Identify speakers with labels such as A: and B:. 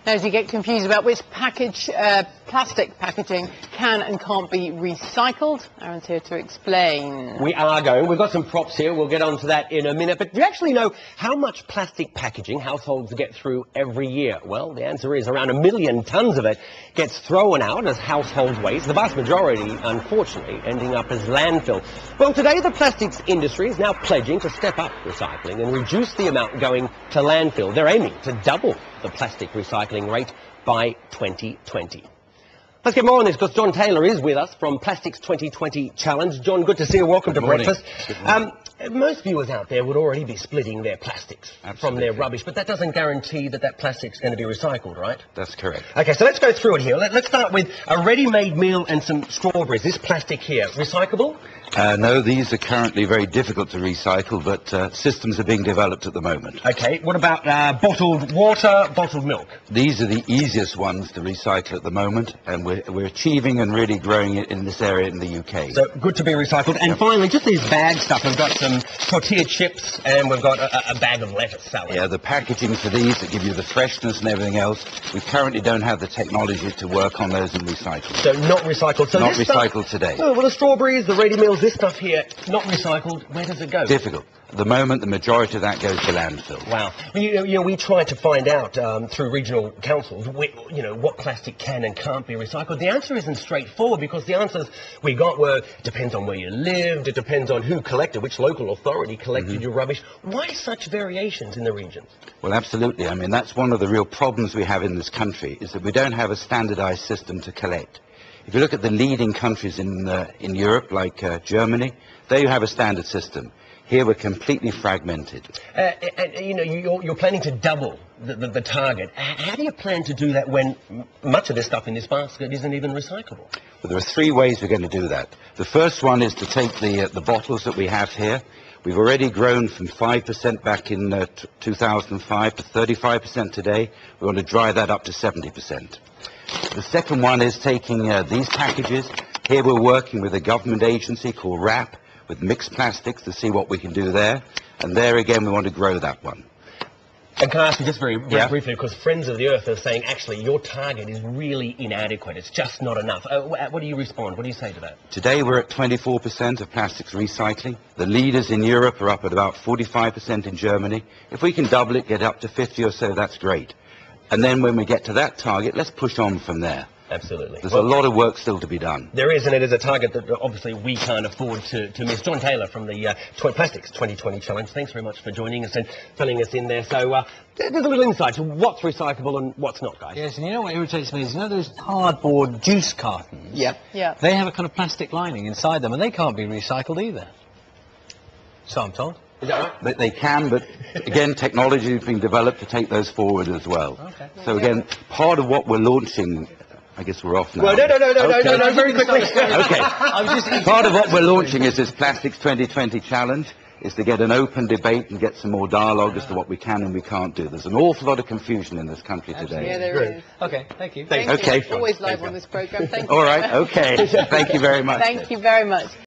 A: Now, as you get confused about which plastic packaging can and can't be recycled, Aaron's here to explain.
B: We are going. We've got some props here. We'll get onto that in a minute. But do you actually know how much plastic packaging households get through every year? Well, the answer is around 1 million tonnes of it gets thrown out as household waste, the vast majority, unfortunately, ending up as landfill. Well, today the plastics industry is now pledging to step up recycling and reduce the amount going to landfill. They're aiming to double the plastic recycling rate by 2020. Let's get more on this because John Taylor is with us from Plastics 2020 Challenge. John, good to see you. Welcome to Breakfast. Most viewers out there would already be splitting their plastics from their rubbish, but that doesn't guarantee that plastic's going to be recycled, right?
C: That's correct.
B: Okay, so let's go through it here. Let's start with a ready-made meal and some strawberries. This plastic here, recyclable?
C: No, these are currently very difficult to recycle, but systems are being developed at the moment.
B: Okay, what about bottled water, bottled milk?
C: These are the easiest ones to recycle at the moment, and we're achieving and really growing it in this area in the UK.
B: So good to be recycled. And finally, just these bag stuff. We've got some tortilla chips and we've got a bag of lettuce salad.
C: Yeah, the packaging for these that give you the freshness and everything else, we currently don't have the technology to work on those and recycle.
B: So not recycled. So
C: not recycled today.
B: Oh, well, the strawberries, the ready meals, this stuff here, not recycled. Where does it go?
C: Difficult. At the moment, the majority of that goes to landfill.
B: Wow. Well, we tried to find out through regional councils, what plastic can and can't be recycled. The answer isn't straightforward because the answers we got were, it depends on where you lived, it depends on who collected, which local authority collected your rubbish. Why such variations in the regions?
C: Well, absolutely. I mean, that's one of the real problems we have in this country, is that we don't have a standardized system to collect. If you look at the leading countries in Europe, like Germany, they have a standard system. Here we're completely fragmented.
B: You're planning to double the target. How do you plan to do that when much of this stuff in this basket isn't even recyclable?
C: Well, there are 3 ways we're going to do that. The first one is to take the bottles that we have here. We've already grown from 5% back in 2005 to 35% today. We want to drive that up to 70%. The second one is taking these packages. Here we're working with a government agency called WRAP with mixed plastics to see what we can do there. And there again, we want to grow that one.
B: And can I ask you just very briefly, because Friends of the Earth are saying, actually, your target is really inadequate. It's just not enough. What do you respond? What do you say to that?
C: Today, we're at 24% of plastics recycling. The leaders in Europe are up at about 45% in Germany. If we can double it, get up to 50 or so, that's great. And then when we get to that target, let's push on from there.
B: Absolutely.
C: There's a lot of work still to be done.
B: There is, and it is a target that obviously we can't afford to miss. John Taylor from the Plastics 2020 Challenge, thanks very much for joining us and filling us in there. So there's a little insight to what's recyclable and what's not, guys.
D: Yes, and you know what irritates me is, those cardboard juice cartons?
B: Yeah.
D: They have a kind of plastic lining inside them, and they can't be recycled either. So I'm told.
B: Is that right?
C: But they can, but again, technology has been developed to take those forward as well.
D: Okay.
C: So again, part of what we're launching, I guess we're off now.
B: Well, no, very quickly.
C: Okay. Part of what we're launching is this Plastics 2020 Challenge, is to get an open debate and get some more dialogue as to what we can and we can't do. There's an awful lot of confusion in this country today.
A: Yeah, there is.
D: Okay, thank you.
A: Thank you. Always live on this programme. Thank you.
C: All right, okay. Thank you very much.
A: Thank you very much.